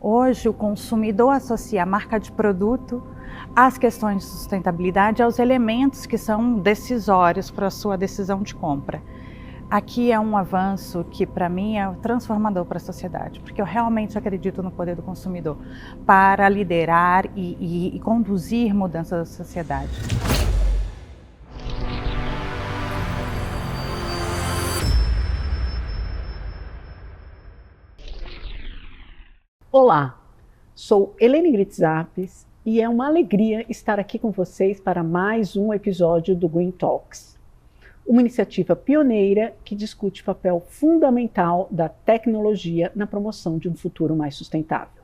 Hoje, o consumidor associa a marca de produto às questões de sustentabilidade, aos elementos que são decisórios para a sua decisão de compra. Aqui é um avanço que, para mim, é transformador para a sociedade, porque eu realmente acredito no poder do consumidor para liderar e conduzir mudanças da sociedade. Olá, sou Helene Gritzapis e é uma alegria estar aqui com vocês para mais um episódio do Green Talks, uma iniciativa pioneira que discute o papel fundamental da tecnologia na promoção de um futuro mais sustentável.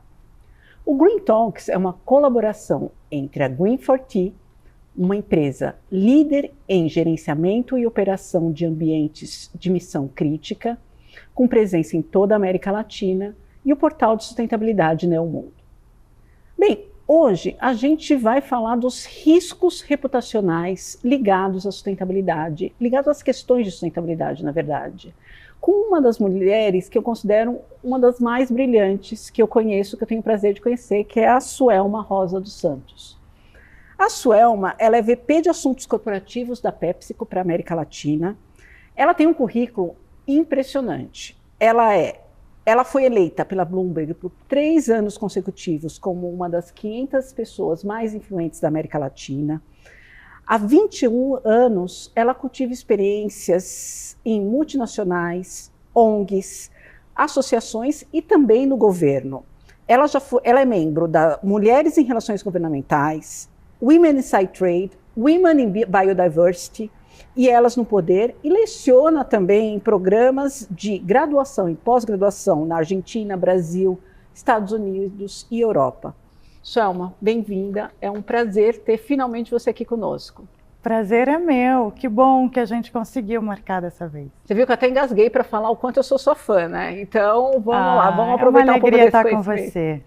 O Green Talks é uma colaboração entre a Green4T, uma empresa líder em gerenciamento e operação de ambientes de missão crítica, com presença em toda a América Latina, e o portal de sustentabilidade Neomundo. Bem, hoje a gente vai falar dos riscos reputacionais ligados à sustentabilidade, ligados às questões de sustentabilidade, na verdade, com uma das mulheres que eu considero uma das mais brilhantes que eu conheço, que eu tenho o prazer de conhecer, que é a Suelma Rosa dos Santos. A Suelma, ela é VP de Assuntos Corporativos da PepsiCo para a América Latina. Ela tem um currículo impressionante. Ela foi eleita pela Bloomberg por 3 anos consecutivos como uma das 500 pessoas mais influentes da América Latina. Há 21 anos, ela cultiva experiências em multinacionais, ONGs, associações e também no governo. Ela é membro da Mulheres em Relações Governamentais, Women Inside Trade, Women in Biodiversity, e Elas no Poder, e leciona também em programas de graduação e pós-graduação na Argentina, Brasil, Estados Unidos e Europa. Suelma, bem-vinda, é um prazer ter finalmente você aqui conosco. Prazer é meu, que bom que a gente conseguiu marcar dessa vez. Você viu que eu até engasguei para falar o quanto eu sou sua fã, né? Então vamos lá, vamos aproveitar um pouco desse estar com você.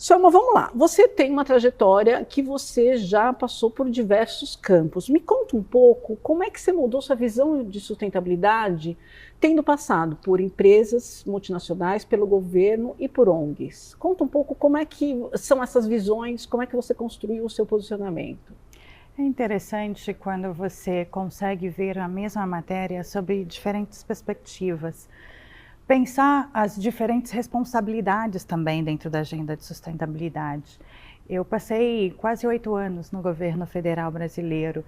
Suelma, vamos lá. Você tem uma trajetória que você já passou por diversos campos. Me conta um pouco como é que você mudou sua visão de sustentabilidade, tendo passado por empresas multinacionais, pelo governo e por ONGs. Conta um pouco como é que são essas visões, como é que você construiu o seu posicionamento. É interessante quando você consegue ver a mesma matéria sob diferentes perspectivas. Pensar as diferentes responsabilidades também dentro da agenda de sustentabilidade. Eu passei quase 8 anos no governo federal brasileiro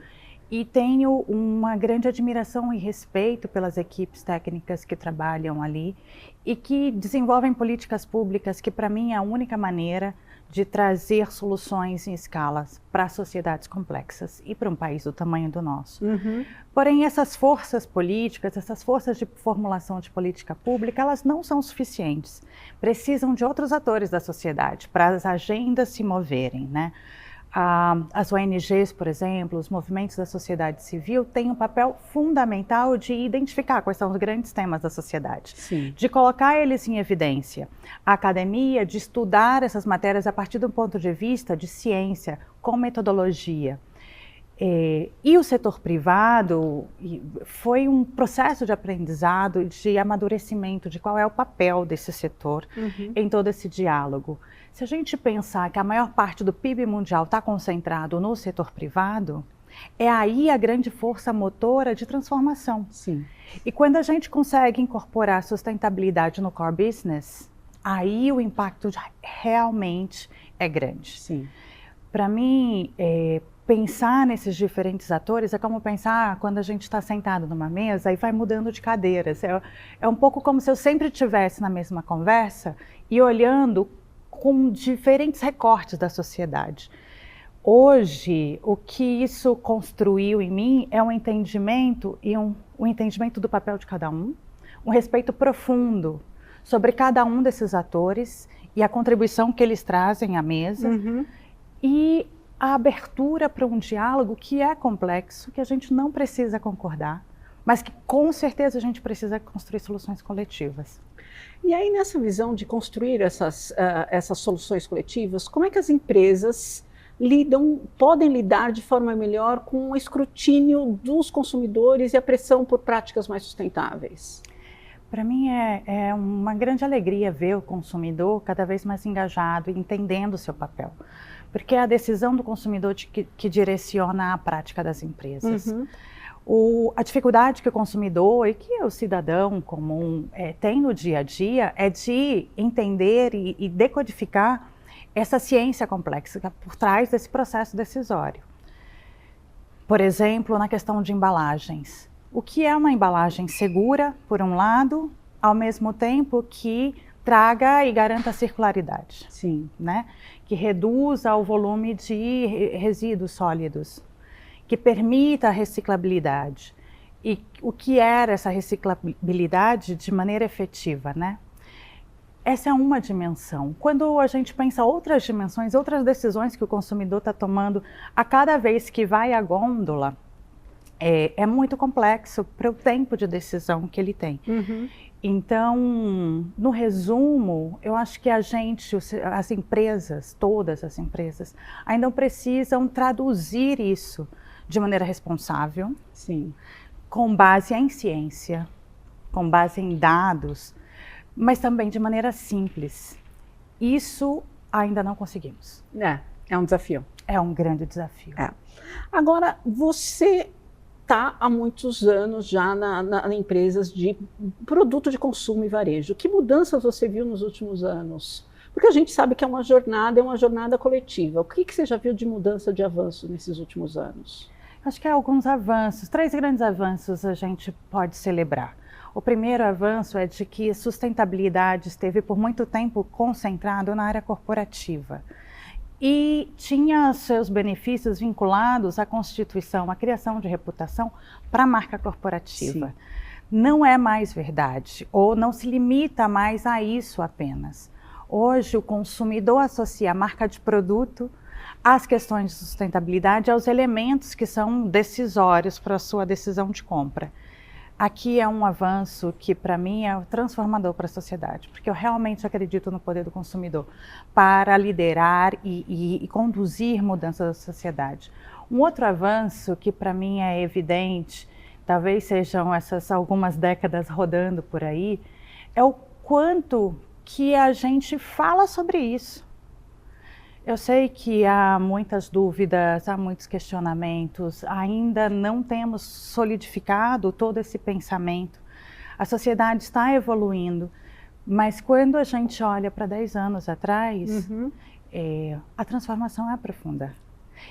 e tenho uma grande admiração e respeito pelas equipes técnicas que trabalham ali e que desenvolvem políticas públicas que, para mim, é a única maneira de trazer soluções em escalas para sociedades complexas e para um país do tamanho do nosso. Porém, essas forças políticas, essas forças de formulação de política pública, elas não são suficientes. Precisam de outros atores da sociedade para as agendas se moverem, né? As ONGs, por exemplo, os movimentos da sociedade civil têm um papel fundamental de identificar quais são os grandes temas da sociedade, de colocar eles em evidência. A academia, de estudar essas matérias a partir do ponto de vista de ciência, com metodologia. E o setor privado foi um processo de aprendizado, de amadurecimento de qual é o papel desse setor em todo esse diálogo. Se a gente pensar que a maior parte do PIB mundial está concentrado no setor privado, é aí a grande força motora de transformação. E quando a gente consegue incorporar sustentabilidade no core business, aí o impacto realmente é grande. Para mim, pensar nesses diferentes atores é como pensar quando a gente está sentado numa mesa e vai mudando de cadeiras. É um pouco como se eu sempre estivesse na mesma conversa e olhando com diferentes recortes da sociedade. Hoje, o que isso construiu em mim é um entendimento e um entendimento do papel de cada um respeito profundo sobre cada um desses atores e a contribuição que eles trazem à mesa e a abertura para um diálogo que é complexo, que a gente não precisa concordar, mas que com certeza a gente precisa construir soluções coletivas. E aí, nessa visão de construir essas soluções coletivas, como é que as empresas podem lidar de forma melhor com o escrutínio dos consumidores e a pressão por práticas mais sustentáveis? Para mim é uma grande alegria ver o consumidor cada vez mais engajado e entendendo o seu papel. Porque é a decisão do consumidor que direciona a prática das empresas. A dificuldade que o consumidor e que o cidadão comum tem no dia a dia é de entender e decodificar essa ciência complexa por trás desse processo decisório. Por exemplo, na questão de embalagens. O que é uma embalagem segura, por um lado, ao mesmo tempo que traga e garanta a circularidade. Sim. Né? Que reduza o volume de resíduos sólidos, que permita a reciclabilidade. E o que era essa reciclabilidade de maneira efetiva, né? Essa é uma dimensão. Quando a gente pensa outras dimensões, outras decisões que o consumidor está tomando a cada vez que vai à gôndola, é muito complexo para o tempo de decisão que ele tem. Então, no resumo, eu acho que as empresas, todas as empresas, ainda precisam traduzir isso de maneira responsável, sim, com base em ciência, com base em dados, mas também de maneira simples. Isso ainda não conseguimos. É um desafio. É um grande desafio. Agora, você está há muitos anos já em empresas de produto de consumo e varejo. Que mudanças você viu nos últimos anos? Porque a gente sabe que é uma jornada coletiva. O que você já viu de mudança, de avanço nesses últimos anos? Acho que há alguns avanços, 3 grandes avanços a gente pode celebrar. O primeiro avanço é de que a sustentabilidade esteve por muito tempo concentrado na área corporativa. E tinha seus benefícios vinculados à constituição, à criação de reputação para a marca corporativa. Sim. Não é mais verdade, ou não se limita mais a isso apenas. Hoje o consumidor associa a marca de produto às questões de sustentabilidade, aos elementos que são decisórios para a sua decisão de compra. Aqui é um avanço que, para mim, é transformador para a sociedade, porque eu realmente acredito no poder do consumidor para liderar e conduzir mudanças da sociedade. Um outro avanço que, para mim, é evidente, talvez sejam essas algumas décadas rodando por aí, é o quanto que a gente fala sobre isso. Eu sei que há muitas dúvidas, há muitos questionamentos, ainda não temos solidificado todo esse pensamento. A sociedade está evoluindo, mas quando a gente olha para 10 anos atrás, a transformação é profunda.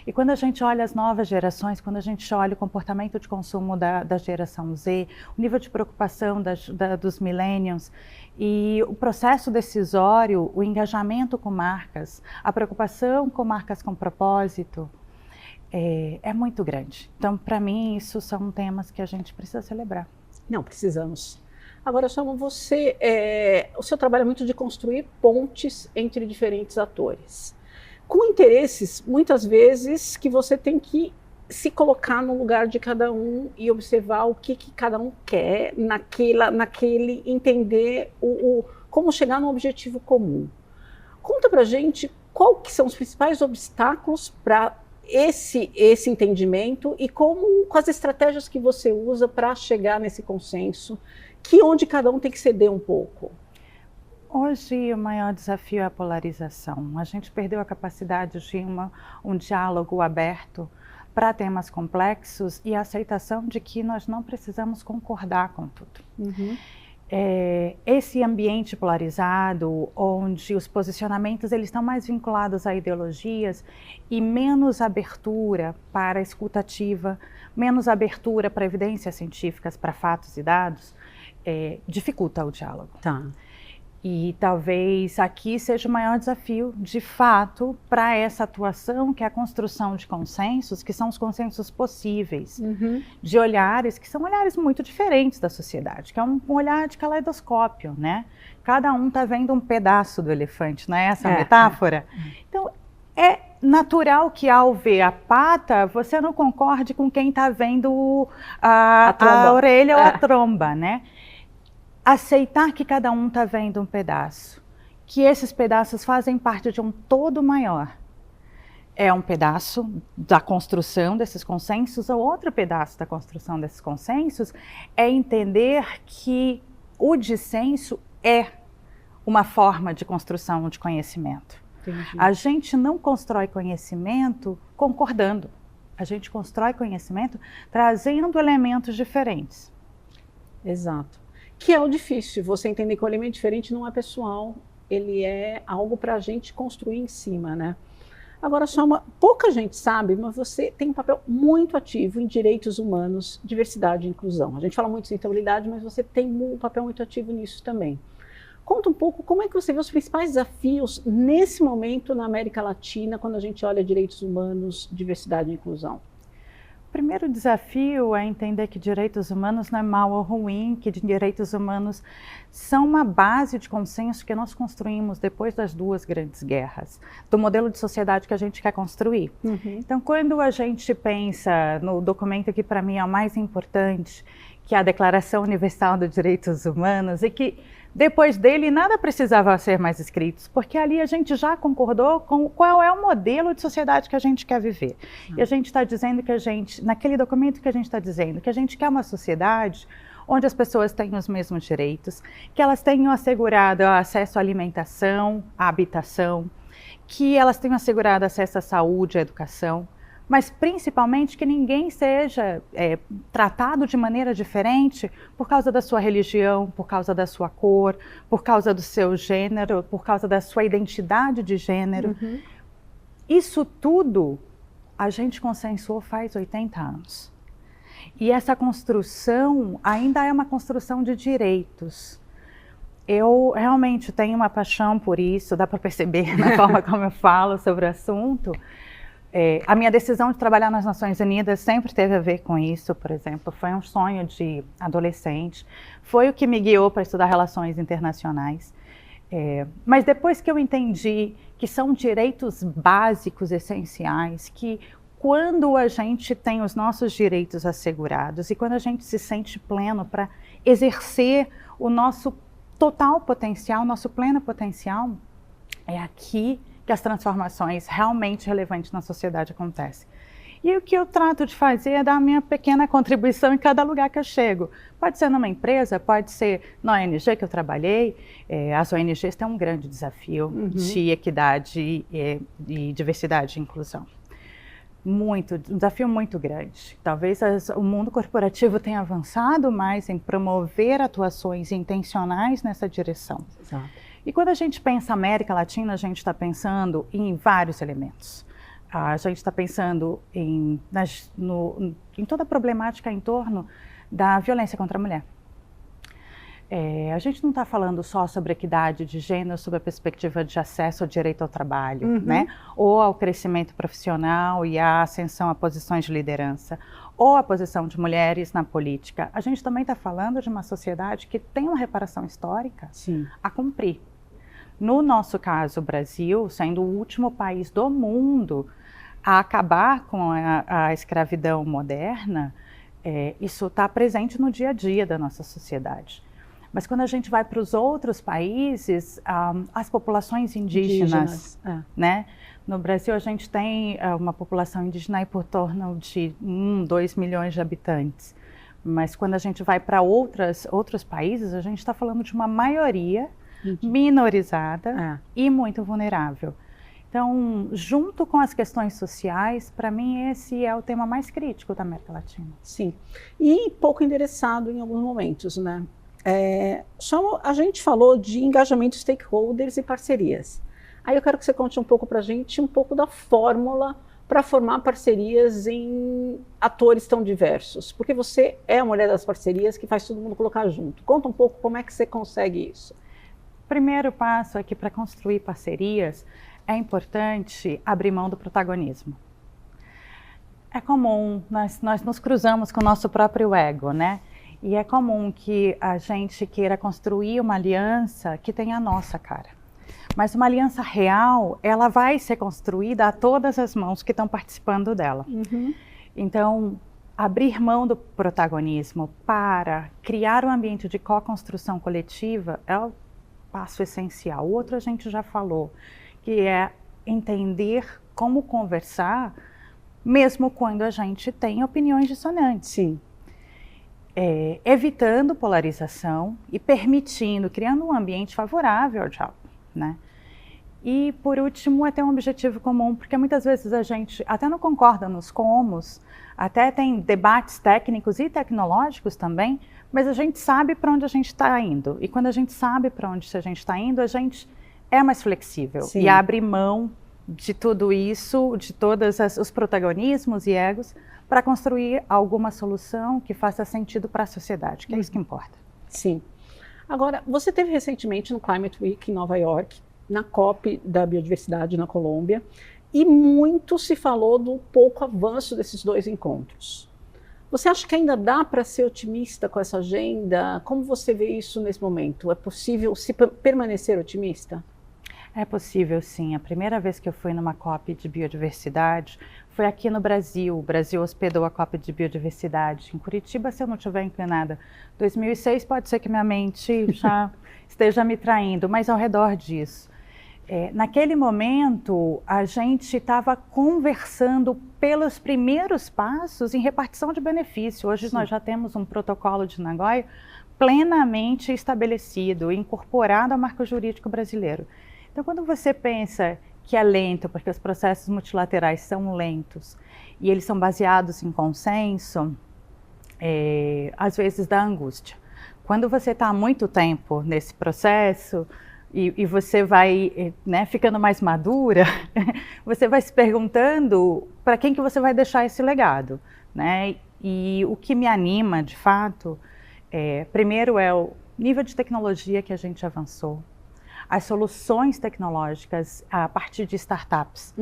E quando a gente olha as novas gerações, quando a gente olha o comportamento de consumo da geração Z, o nível de preocupação dos millennials e o processo decisório, o engajamento com marcas, a preocupação com marcas com propósito, é muito grande. Então, para mim, isso são temas que a gente precisa celebrar. Não, precisamos. Agora, Chama, o seu trabalho é muito de construir pontes entre diferentes atores, com interesses, muitas vezes, que você tem que se colocar no lugar de cada um e observar o que cada um quer, naquele entender como chegar num objetivo comum. Conta pra gente qual que são os principais obstáculos para esse entendimento e quais estratégias que você usa para chegar nesse consenso, onde cada um tem que ceder um pouco. Hoje o maior desafio é a polarização. A gente perdeu a capacidade de um diálogo aberto para temas complexos e a aceitação de que nós não precisamos concordar com tudo. Esse ambiente polarizado, onde os posicionamentos eles estão mais vinculados a ideologias e menos abertura para a escuta ativa, menos abertura para evidências científicas, para fatos e dados, dificulta o diálogo. Tá. E talvez aqui seja o maior desafio, de fato, para essa atuação, que é a construção de consensos, que são os consensos possíveis, de olhares que são olhares muito diferentes da sociedade, que é um olhar de caleidoscópio, né? Cada um está vendo um pedaço do elefante, não é essa a metáfora? Então, é natural que ao ver a pata, você não concorde com quem está vendo a orelha ou a tromba, né? Aceitar que cada um está vendo um pedaço, que esses pedaços fazem parte de um todo maior. É um pedaço da construção desses consensos, ou outro pedaço da construção desses consensos é entender que o dissenso é uma forma de construção de conhecimento. Entendi. A gente não constrói conhecimento concordando. A gente constrói conhecimento trazendo elementos diferentes. Exato. Que é o difícil, você entender que o elemento diferente não é pessoal, ele é algo para a gente construir em cima, né? Agora, pouca gente sabe, mas você tem um papel muito ativo em direitos humanos, diversidade e inclusão. A gente fala muito de sustentabilidade, mas você tem um papel muito ativo nisso também. Conta um pouco como é que você vê os principais desafios nesse momento na América Latina, quando a gente olha direitos humanos, diversidade e inclusão. O primeiro desafio é entender que direitos humanos não é mal ou ruim, que direitos humanos são uma base de consenso que nós construímos depois das 2 grandes guerras, do modelo de sociedade que a gente quer construir. Então, quando a gente pensa no documento que para mim é o mais importante, que é a Declaração Universal dos Direitos Humanos, e que depois dele nada precisava ser mais escrito, porque ali a gente já concordou com qual é o modelo de sociedade que a gente quer viver. E a gente está dizendo que naquele documento que a gente está dizendo, que a gente quer uma sociedade onde as pessoas tenham os mesmos direitos, que elas tenham assegurado acesso à alimentação, à habitação, que elas tenham assegurado acesso à saúde, à educação, mas principalmente que ninguém seja tratado de maneira diferente por causa da sua religião, por causa da sua cor, por causa do seu gênero, por causa da sua identidade de gênero. Isso tudo a gente consensuou faz 80 anos. E essa construção ainda é uma construção de direitos. Eu realmente tenho uma paixão por isso, dá para perceber na forma como eu falo sobre o assunto. A minha decisão de trabalhar nas Nações Unidas sempre teve a ver com isso, por exemplo, foi um sonho de adolescente, foi o que me guiou para estudar relações internacionais. Mas depois que eu entendi que são direitos básicos, essenciais, que quando a gente tem os nossos direitos assegurados e quando a gente se sente pleno para exercer o nosso total potencial, nosso pleno potencial, é aqui que as transformações realmente relevantes na sociedade acontecem. E o que eu trato de fazer é dar a minha pequena contribuição em cada lugar que eu chego. Pode ser numa empresa, pode ser na ONG que eu trabalhei. As ONGs têm um grande desafio de equidade e diversidade e inclusão. Um desafio muito grande. Talvez o mundo corporativo tenha avançado mais em promover atuações intencionais nessa direção. Exato. E quando a gente pensa América Latina, a gente está pensando em vários elementos. A gente está pensando em toda a problemática em torno da violência contra a mulher. A gente não está falando só sobre equidade de gênero, sob a perspectiva de acesso ao direito ao trabalho, né? Ou ao crescimento profissional e à ascensão a posições de liderança, ou a posição de mulheres na política. A gente também está falando de uma sociedade que tem uma reparação histórica a cumprir. No nosso caso, o Brasil, sendo o último país do mundo a acabar com a escravidão moderna, isso está presente no dia a dia da nossa sociedade. Mas quando a gente vai para os outros países, as populações indígenas, né? No Brasil a gente tem uma população indígena aí por torno de 2 milhões de habitantes. Mas quando a gente vai para outros países, a gente está falando de uma maioria minorizada e muito vulnerável. Então, junto com as questões sociais, para mim esse é o tema mais crítico da América Latina. Sim, e pouco endereçado em alguns momentos, né? A gente falou de engajamento de stakeholders e parcerias. Aí eu quero que você conte um pouco para a gente, um pouco da fórmula para formar parcerias em atores tão diversos. Porque você é a mulher das parcerias que faz todo mundo colocar junto. Conta um pouco como é que você consegue isso. O primeiro passo é que para construir parcerias é importante abrir mão do protagonismo. É comum, nós nos cruzamos com o nosso próprio ego, né? E é comum que a gente queira construir uma aliança que tenha a nossa cara. Mas uma aliança real, ela vai ser construída a todas as mãos que estão participando dela. Então, abrir mão do protagonismo para criar um ambiente de co-construção coletiva é o passo essencial. O outro a gente já falou, que é entender como conversar, mesmo quando a gente tem opiniões dissonantes. Sim. evitando polarização e permitindo, criando um ambiente favorável ao diálogo, né? E, por último, é ter um objetivo comum, porque muitas vezes a gente até não concorda nos comos, até tem debates técnicos e tecnológicos também, mas a gente sabe para onde a gente está indo. E quando a gente sabe para onde a gente está indo, a gente é mais flexível. Sim. E abre mão de tudo isso, de todos os protagonismos e egos, para construir alguma solução que faça sentido para a sociedade, que é isso que importa. Sim. Agora, você esteve recentemente no Climate Week em Nova York, na COP da biodiversidade na Colômbia, e muito se falou do pouco avanço desses dois encontros. Você acha que ainda dá para ser otimista com essa agenda? Como você vê isso nesse momento? É possível permanecer otimista? É possível, sim. A primeira vez que eu fui numa COP de biodiversidade foi aqui no Brasil. O Brasil hospedou a COP de biodiversidade em Curitiba, se eu não estiver enganada. 2006 pode ser que minha mente já esteja me traindo, mas ao redor disso. Naquele momento, a gente estava conversando pelos primeiros passos em repartição de benefício. Hoje Sim. Nós já temos um protocolo de Nagoya plenamente estabelecido, incorporado ao marco jurídico brasileiro. Então, quando você pensa que é lento, porque os processos multilaterais são lentos, e eles são baseados em consenso, às vezes dá angústia. Quando você está há muito tempo nesse processo, e você vai, né, ficando mais madura, você vai se perguntando para quem que você vai deixar esse legado, né? E o que me anima, de fato, primeiro é o nível de tecnologia que a gente avançou, as soluções tecnológicas a partir de startups,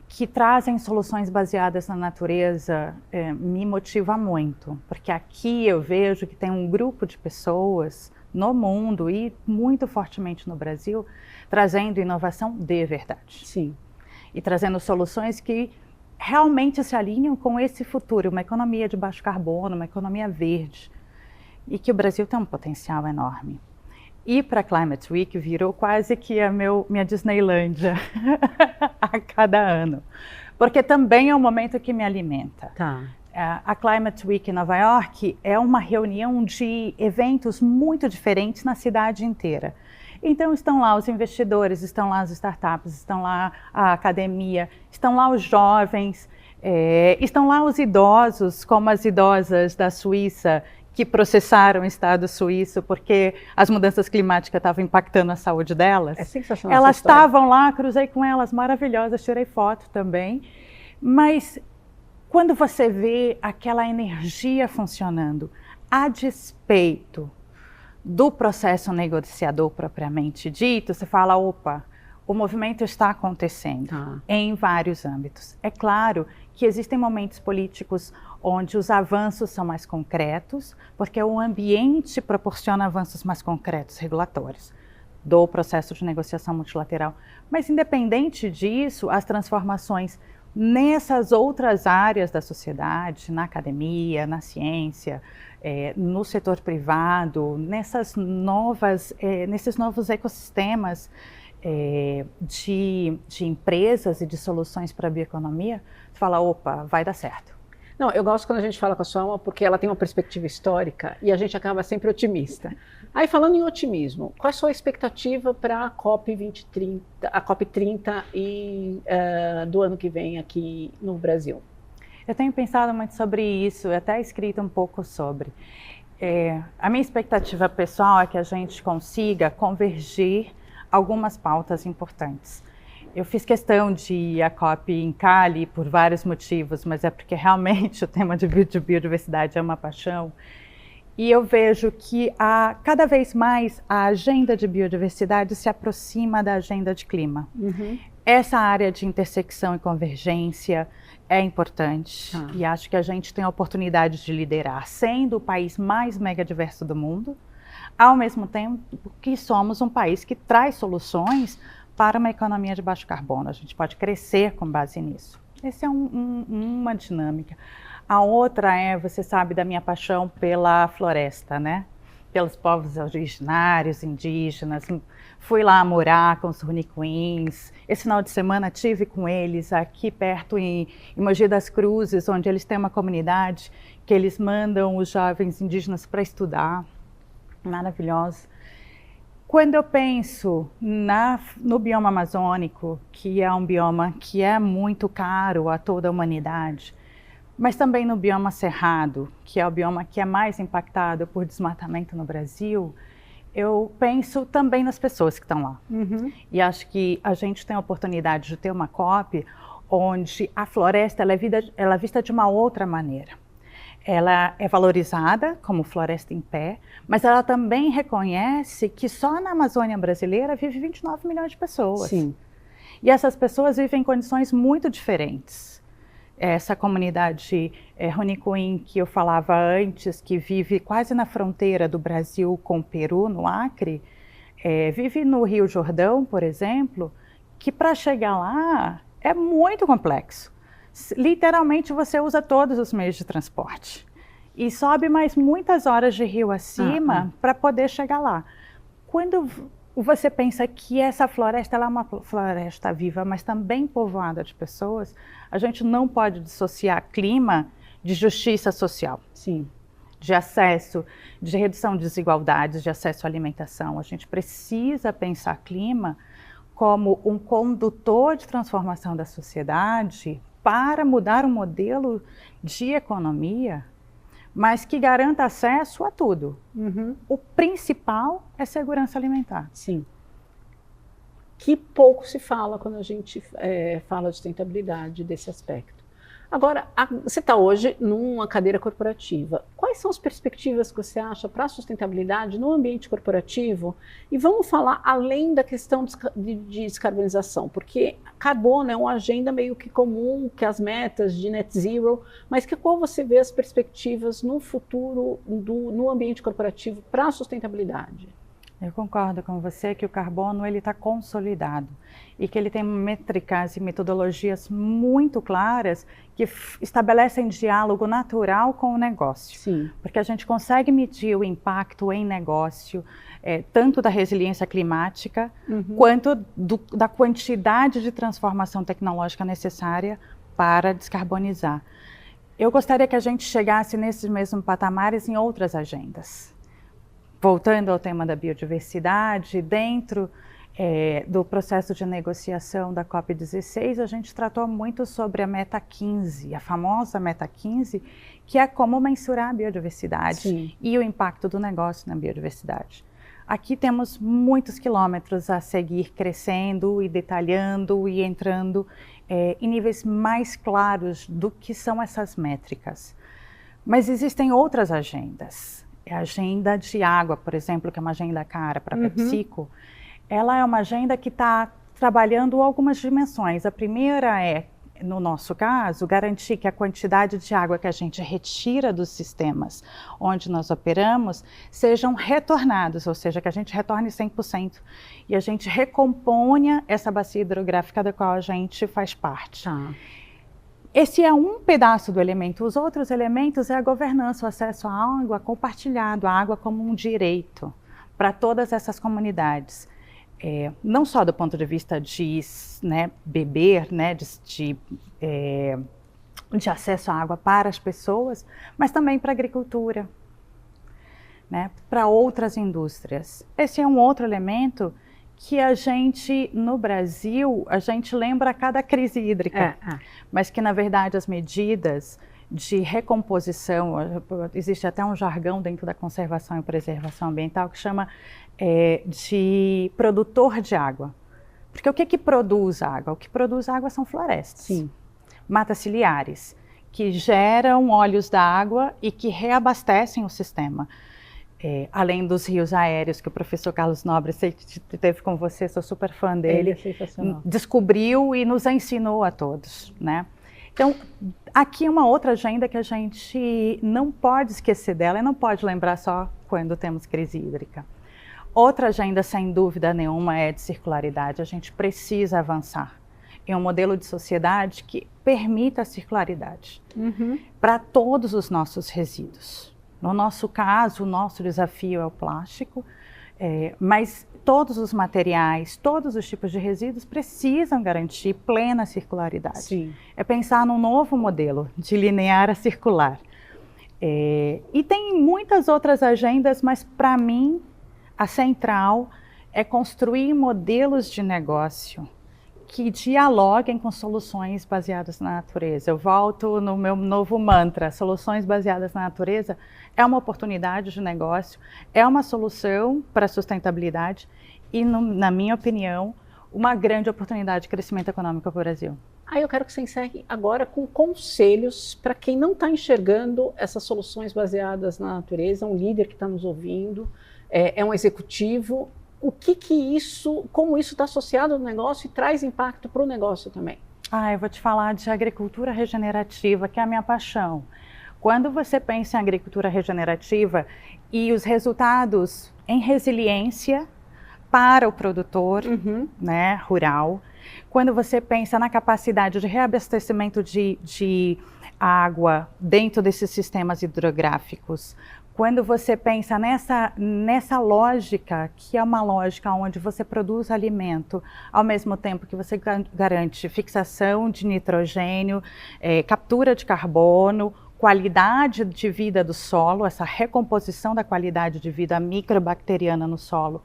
que trazem soluções baseadas na natureza, me motiva muito, porque aqui eu vejo que tem um grupo de pessoas no mundo e muito fortemente no Brasil, trazendo inovação de verdade. Sim. E trazendo soluções que realmente se alinham com esse futuro, uma economia de baixo carbono, uma economia verde, e que o Brasil tem um potencial enorme. E para a Climate Week virou quase que a minha Disneylândia a cada ano, porque também é um momento que me alimenta. Tá. A Climate Week em Nova York é uma reunião de eventos muito diferentes na cidade inteira. Então estão lá os investidores, estão lá as startups, estão lá a academia, estão lá os jovens, estão lá os idosos, como as idosas da Suíça, que processaram o Estado suíço porque as mudanças climáticas estavam impactando a saúde delas. É sensacional. Elas estavam lá, cruzei com elas, maravilhosas, tirei foto também. Mas quando você vê aquela energia funcionando, a despeito do processo negociador propriamente dito, você fala, opa, o movimento está acontecendo em vários âmbitos. É claro que existem momentos políticos onde os avanços são mais concretos, porque o ambiente proporciona avanços mais concretos, regulatórios, do processo de negociação multilateral. Mas, independente disso, as transformações nessas outras áreas da sociedade, na academia, na ciência, no setor privado, nesses novos ecossistemas de empresas e de soluções para a bioeconomia, você fala, opa, vai dar certo. Não, eu gosto quando a gente fala com a sua alma, porque ela tem uma perspectiva histórica e a gente acaba sempre otimista. Aí, falando em otimismo, qual é a sua expectativa para a COP 2030, a COP 30 do ano que vem aqui no Brasil? Eu tenho pensado muito sobre isso, até escrito um pouco sobre. A minha expectativa pessoal é que a gente consiga convergir algumas pautas importantes. Eu fiz questão de ir à COP em Cali por vários motivos, mas é porque realmente o tema de biodiversidade é uma paixão. E eu vejo que cada vez mais a agenda de biodiversidade se aproxima da agenda de clima. Essa área de intersecção e convergência é importante e acho que a gente tem a oportunidade de liderar, sendo o país mais megadiverso do mundo, ao mesmo tempo que somos um país que traz soluções para uma economia de baixo carbono. A gente pode crescer com base nisso. Essa é uma dinâmica. A outra você sabe da minha paixão pela floresta, né? Pelos povos originários, indígenas, Fui lá morar com os Rony Queens. Esse final de semana tive com eles aqui perto em Mogi das Cruzes, onde eles têm uma comunidade que eles mandam os jovens indígenas para estudar. Maravilhoso. Quando eu penso no bioma amazônico, que é um bioma que é muito caro a toda a humanidade, mas também no bioma cerrado, que é o bioma que é mais impactado por desmatamento no Brasil, eu penso também nas pessoas que estão lá. E acho que a gente tem a oportunidade de ter uma COP onde a floresta ela é vista de uma outra maneira. Ela é valorizada como floresta em pé, mas ela também reconhece que só na Amazônia brasileira vive 29 milhões de pessoas. Sim. E essas pessoas vivem em condições muito diferentes. Essa comunidade Rony Queen, que eu falava antes, que vive quase na fronteira do Brasil com o Peru, no Acre, vive no Rio Jordão, por exemplo, que para chegar lá é muito complexo. Literalmente você usa todos os meios de transporte e sobe mais muitas horas de rio acima para poder chegar lá. Quando você pensa que essa floresta ela é uma floresta viva, mas também povoada de pessoas, a gente não pode dissociar clima de justiça social. Sim. De acesso, de redução de desigualdades, de acesso à alimentação. A gente precisa pensar clima como um condutor de transformação da sociedade para mudar o modelo de economia, mas que garanta acesso a tudo. O principal é segurança alimentar. Sim. Que pouco se fala quando a gente fala de sustentabilidade desse aspecto. Agora, você está hoje numa cadeira corporativa. Quais são as perspectivas que você acha para a sustentabilidade no ambiente corporativo? E vamos falar além da questão de descarbonização, porque carbono é uma agenda meio que comum, que as metas de net zero, mas qual você vê as perspectivas no futuro no ambiente corporativo para a sustentabilidade? Eu concordo com você que o carbono está consolidado e que ele tem métricas e metodologias muito claras que estabelecem diálogo natural com o negócio. Sim. Porque a gente consegue medir o impacto em negócio, tanto da resiliência climática, quanto da quantidade de transformação tecnológica necessária para descarbonizar. Eu gostaria que a gente chegasse nesses mesmos patamares em outras agendas. Voltando ao tema da biodiversidade, dentro do processo de negociação da COP16, a gente tratou muito sobre a meta 15, a famosa meta 15, que é como mensurar a biodiversidade. Sim. E o impacto do negócio na biodiversidade. Aqui temos muitos quilômetros a seguir crescendo e detalhando e entrando em níveis mais claros do que são essas métricas. Mas existem outras agendas. A agenda de água, por exemplo, que é uma agenda cara para a PepsiCo, ela é uma agenda que está trabalhando algumas dimensões. A primeira é, no nosso caso, garantir que a quantidade de água que a gente retira dos sistemas onde nós operamos sejam retornados, ou seja, que a gente retorne 100% e a gente recomponha essa bacia hidrográfica da qual a gente faz parte. Tá. Esse é um pedaço do elemento. Os outros elementos é a governança, o acesso à água compartilhado, a água como um direito para todas essas comunidades. Não só do ponto de vista de beber, de acesso à água para as pessoas, mas também para a agricultura, para outras indústrias. Esse é um outro elemento que a gente, no Brasil, a gente lembra a cada crise hídrica, mas que, na verdade, as medidas de recomposição, existe até um jargão dentro da conservação e preservação ambiental que chama de produtor de água. Porque o que produz água? O que produz água são florestas, Sim. matas ciliares, que geram óleos da água e que reabastecem o sistema. Além dos rios aéreos, que o professor Carlos Nobre, sei que teve com você, sou super fã dele, Ele é sensacional. Descobriu e nos ensinou a todos, Então, aqui é uma outra agenda que a gente não pode esquecer dela e não pode lembrar só quando temos crise hídrica. Outra agenda, sem dúvida nenhuma, é de circularidade. A gente precisa avançar em um modelo de sociedade que permita a circularidade para todos os nossos resíduos. No nosso caso, o nosso desafio é o plástico, mas todos os materiais, todos os tipos de resíduos precisam garantir plena circularidade. Sim. É pensar num novo modelo de linear a circular. E tem muitas outras agendas, mas para mim a central é construir modelos de negócio que dialoguem com soluções baseadas na natureza. Eu volto no meu novo mantra: soluções baseadas na natureza é uma oportunidade de negócio, é uma solução para a sustentabilidade e, na minha opinião, uma grande oportunidade de crescimento econômico para o Brasil. Aí eu quero que você encerre agora com conselhos para quem não está enxergando essas soluções baseadas na natureza, um líder que está nos ouvindo, é um executivo. Como isso está associado ao negócio e traz impacto para o negócio também? Eu vou te falar de agricultura regenerativa, que é a minha paixão. Quando você pensa em agricultura regenerativa e os resultados em resiliência para o produtor, né, rural, quando você pensa na capacidade de reabastecimento de água dentro desses sistemas hidrográficos, quando você pensa nessa lógica, que é uma lógica onde você produz alimento, ao mesmo tempo que você garante fixação de nitrogênio, captura de carbono, qualidade de vida do solo, essa recomposição da qualidade de vida microbacteriana no solo,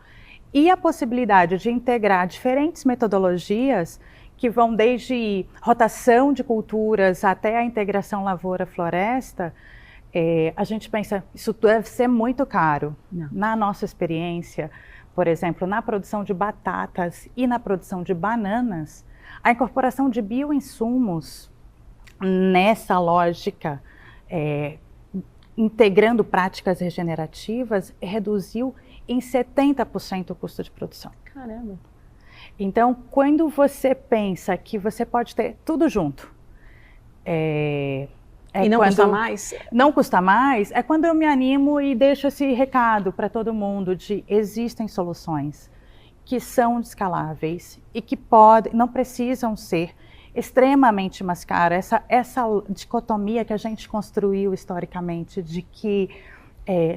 e a possibilidade de integrar diferentes metodologias que vão desde rotação de culturas até a integração lavoura-floresta, a gente pensa, isso deve ser muito caro. Não. Na nossa experiência, por exemplo, na produção de batatas e na produção de bananas, a incorporação de bioinsumos nessa lógica, integrando práticas regenerativas, reduziu em 70% o custo de produção. Caramba! Então, quando você pensa que você pode ter tudo junto, e não custa mais? Não custa mais, é quando eu me animo e deixo esse recado para todo mundo de existem soluções que são escaláveis e que não precisam ser extremamente mais caras. Essa dicotomia que a gente construiu historicamente de que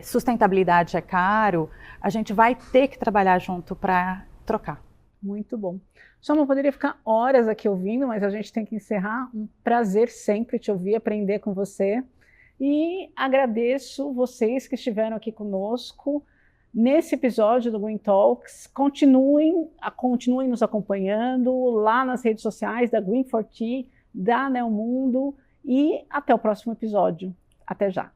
sustentabilidade é caro, a gente vai ter que trabalhar junto para trocar. Muito bom. Soma, eu poderia ficar horas aqui ouvindo, mas a gente tem que encerrar. Um prazer sempre te ouvir, aprender com você. E agradeço vocês que estiveram aqui conosco nesse episódio do Green Talks. Continuem nos acompanhando lá nas redes sociais da Green4T, da Neomundo, e até o próximo episódio. Até já!